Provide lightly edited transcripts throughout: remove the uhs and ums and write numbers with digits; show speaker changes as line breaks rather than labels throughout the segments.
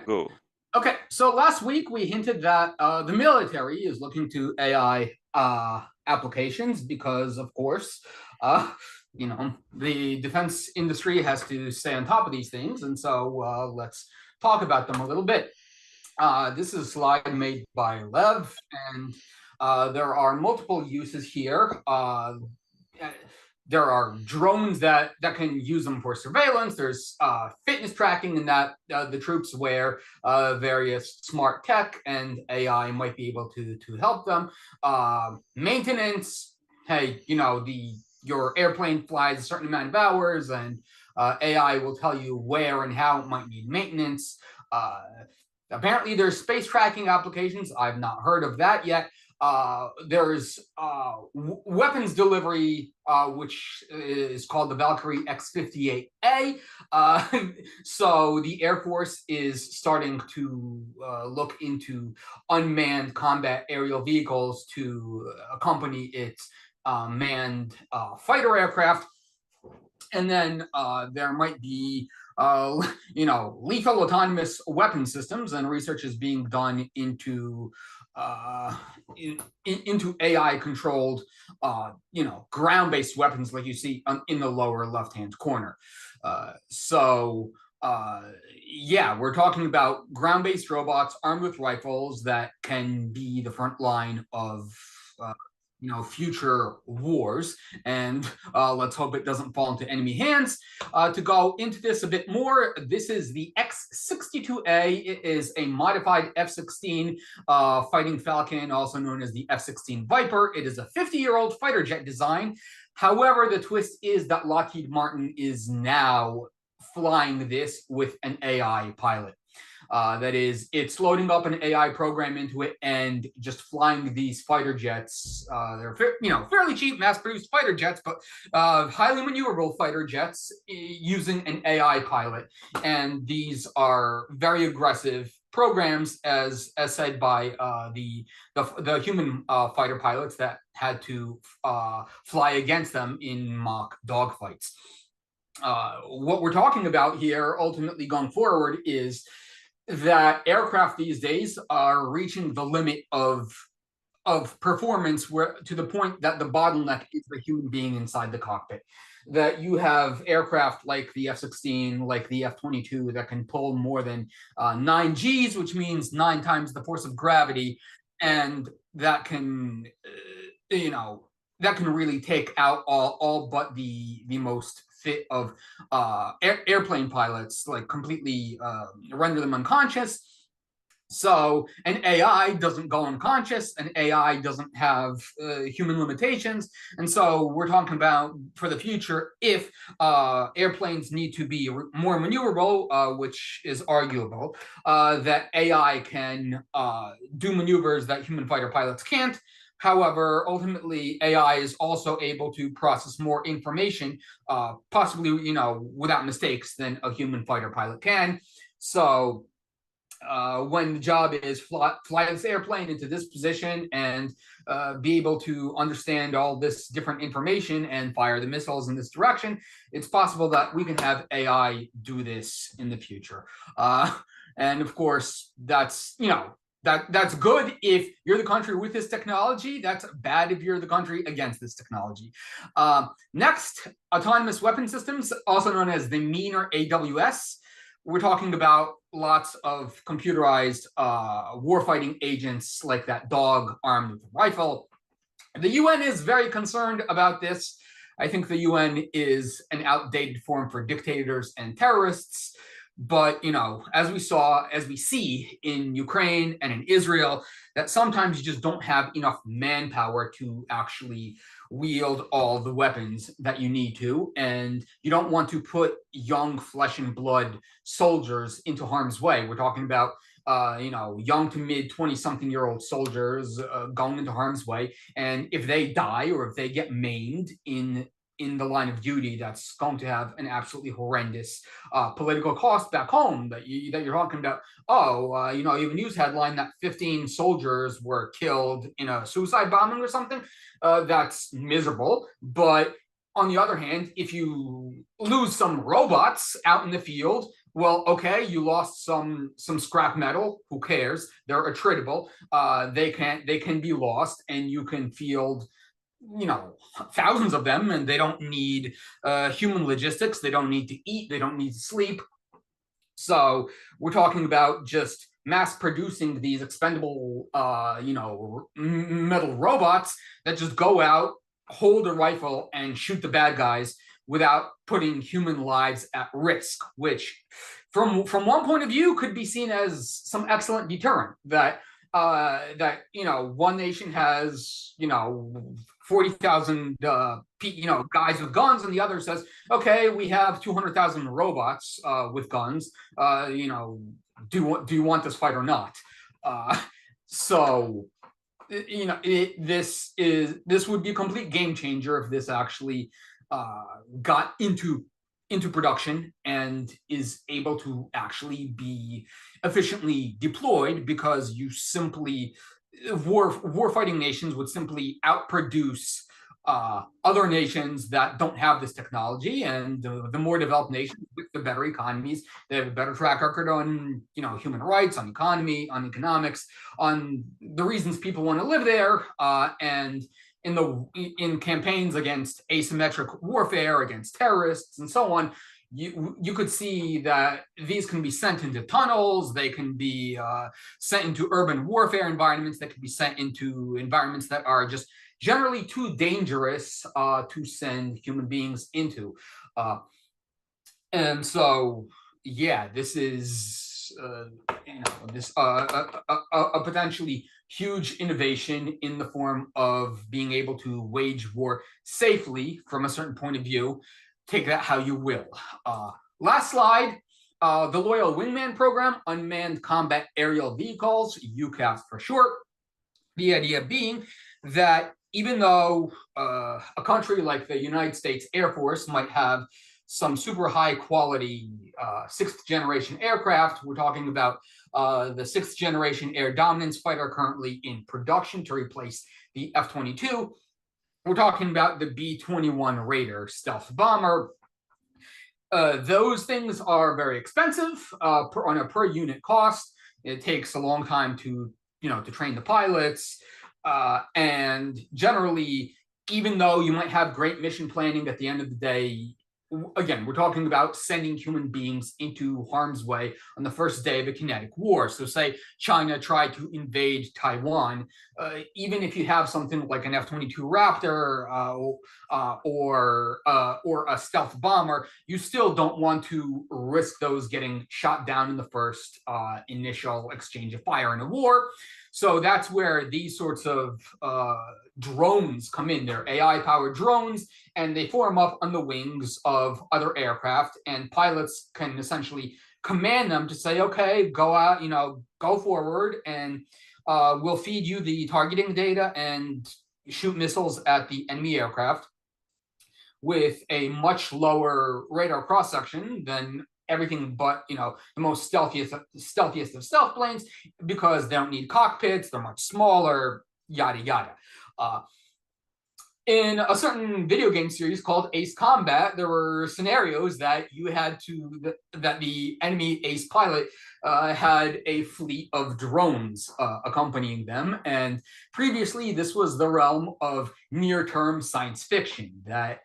Go.
Okay, so last week we hinted that the military is looking to AI applications because, of course, uh, the defense industry has to stay on top of these things, and so let's talk about them a little bit. This is a slide made by Lev, and there are multiple uses here. There are drones that can use them for surveillance. There's fitness tracking, and that the troops wear various smart tech, and AI might be able to help them. Maintenance. Hey, the your airplane flies a certain amount of hours, and AI will tell you where and how it might need maintenance. Uh, Apparently, there's space tracking applications. I've not heard of that yet. There's weapons delivery, which is called the Valkyrie X-58A. So the Air Force is starting to look into unmanned combat aerial vehicles to accompany its manned fighter aircraft. And then there might be lethal autonomous weapon systems, and research is being done into into AI controlled, ground-based weapons like you see in the lower left-hand corner. So yeah, we're talking about ground-based robots armed with rifles that can be the front line of uh, future wars, and let's hope it doesn't fall into enemy hands. To go into this a bit more, this is the X-62A. It is a modified F-16 fighting Falcon, also known as the F-16 Viper. It is a 50-year-old fighter jet design. However, the twist is that Lockheed Martin is now flying this with an AI pilot. That is, it's loading up an AI program into it and just flying these fighter jets. They're fairly cheap, mass-produced fighter jets, but highly maneuverable fighter jets using an AI pilot. And these are very aggressive programs, as said by the human fighter pilots that had to fly against them in mock dogfights. What we're talking about here, ultimately going forward, is that aircraft these days are reaching the limit of performance, where to the point that the bottleneck is the human being inside the cockpit. That you have aircraft like the F-16, like the F-22, that can pull more than 9 Gs, which means 9 times the force of gravity, and that can that can really take out all but the most fit of airplane pilots, like completely render them unconscious. So an AI doesn't go unconscious, an AI doesn't have human limitations. And so we're talking about, for the future, if airplanes need to be more maneuverable, which is arguable, that AI can do maneuvers that human fighter pilots can't. However, ultimately, AI is also able to process more information, possibly, without mistakes, than a human fighter pilot can. So when the job is fly this airplane into this position and be able to understand all this different information and fire the missiles in this direction, it's possible that we can have AI do this in the future. And of course, that's that's good if you're the country with this technology. That's bad if you're the country against this technology. Next, autonomous weapon systems, also known as the MEAN or AWS. We're talking about lots of computerized warfighting agents like that dog armed with a rifle. The UN is very concerned about this. I think the UN is an outdated form for dictators and terrorists. But as we see in Ukraine and in Israel, that sometimes you just don't have enough manpower to actually wield all the weapons that you need to, and you don't want to put young flesh and blood soldiers into harm's way. We're talking about young to mid 20-something-year-old soldiers going into harm's way, and if they die or if they get maimed in the line of duty, that's going to have an absolutely horrendous political cost back home. That you're talking about. Oh, you have a news headline that 15 soldiers were killed in a suicide bombing or something. That's miserable. But on the other hand, if you lose some robots out in the field, Well, okay, you lost some scrap metal. Who cares? They're attritable. They can be lost, and you can field, you know, thousands of them, and they don't need human logistics. They don't need to eat. They don't need to sleep. So we're talking about just mass producing these expendable, metal robots that just go out, hold a rifle, and shoot the bad guys without putting human lives at risk. Which, from one point of view, could be seen as some excellent deterrent. That one nation has 40,000 guys with guns, and the other says, okay, we have 200,000 robots with guns. Do you want this fight or not? So this would be a complete game changer if this actually got into production and is able to actually be efficiently deployed, because you simply war-fighting nations would simply outproduce other nations that don't have this technology, and the more developed nations with the better economies, they have a better track record on human rights, on economy, on economics, on the reasons people want to live there, and in campaigns against asymmetric warfare, against terrorists, and so on. You could see that these can be sent into tunnels. They can be sent into urban warfare environments. They can be sent into environments that are just generally too dangerous to send human beings into. And so, yeah, this is a potentially huge innovation in the form of being able to wage war safely from a certain point of view. Take that how you will. Last slide. The Loyal Wingman program, Unmanned Combat Aerial Vehicles, UCAV for short. The idea being that even though a country like the United States Air Force might have some super high quality sixth generation aircraft, we're talking about the sixth generation air dominance fighter currently in production to replace the F-22. We're talking about the B-21 Raider stealth bomber. Those things are very expensive on a per unit cost. It takes a long time to train the pilots, and generally, even though you might have great mission planning, at the end of the day, again, we're talking about sending human beings into harm's way on the first day of a kinetic war. So say China tried to invade Taiwan, even if you have something like an F-22 Raptor or a stealth bomber, you still don't want to risk those getting shot down in the first initial exchange of fire in a war. So that's where these sorts of drones come in. They're AI-powered drones, and they form up on the wings of other aircraft, and pilots can essentially command them to say, okay, go out, go forward, and we'll feed you the targeting data and shoot missiles at the enemy aircraft with a much lower radar cross-section than everything but the most stealthiest of stealth planes, because they don't need cockpits, they're much smaller, yada yada. In a certain video game series called Ace Combat, there were scenarios that that the enemy ace pilot had a fleet of drones accompanying them, and previously this was the realm of near-term science fiction, that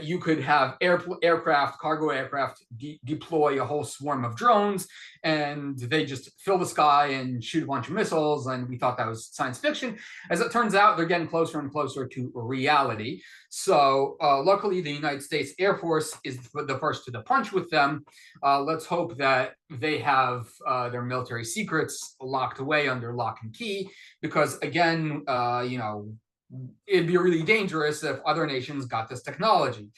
you could have cargo aircraft deploy a whole swarm of drones, and they just fill the sky and shoot a bunch of missiles, and we thought that was science fiction. As it turns out, they're getting closer and closer to reality. So luckily, the United States Air Force is the first to the punch with them. Let's hope that they have their military secrets locked away under lock and key, because again, it'd be really dangerous if other nations got this technology.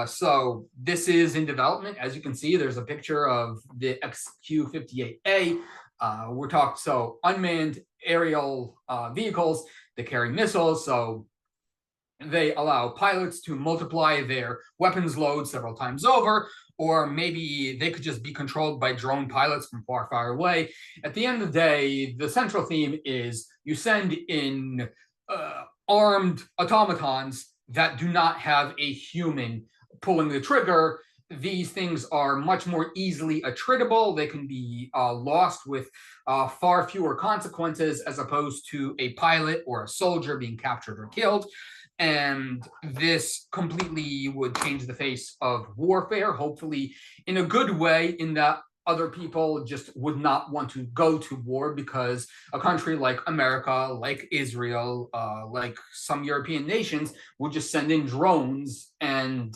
So this is in development. As you can see, there's a picture of the XQ-58A. So unmanned aerial vehicles that carry missiles. So they allow pilots to multiply their weapons load several times over, or maybe they could just be controlled by drone pilots from far, far away. At the end of the day, the central theme is you send in armed automatons that do not have a human pulling the trigger. these things are much more easily attritable. They can be lost with far fewer consequences as opposed to a pilot or a soldier being captured or killed. And this completely would change the face of warfare, hopefully in a good way, in that other people just would not want to go to war because a country like America, like Israel, like some European nations would just send in drones, and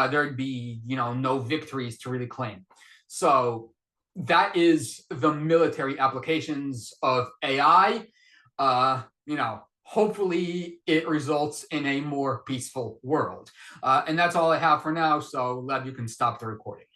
there'd be, no victories to really claim. So that is the military applications of AI. Hopefully it results in a more peaceful world. And that's all I have for now. So, Lev, you can stop the recording.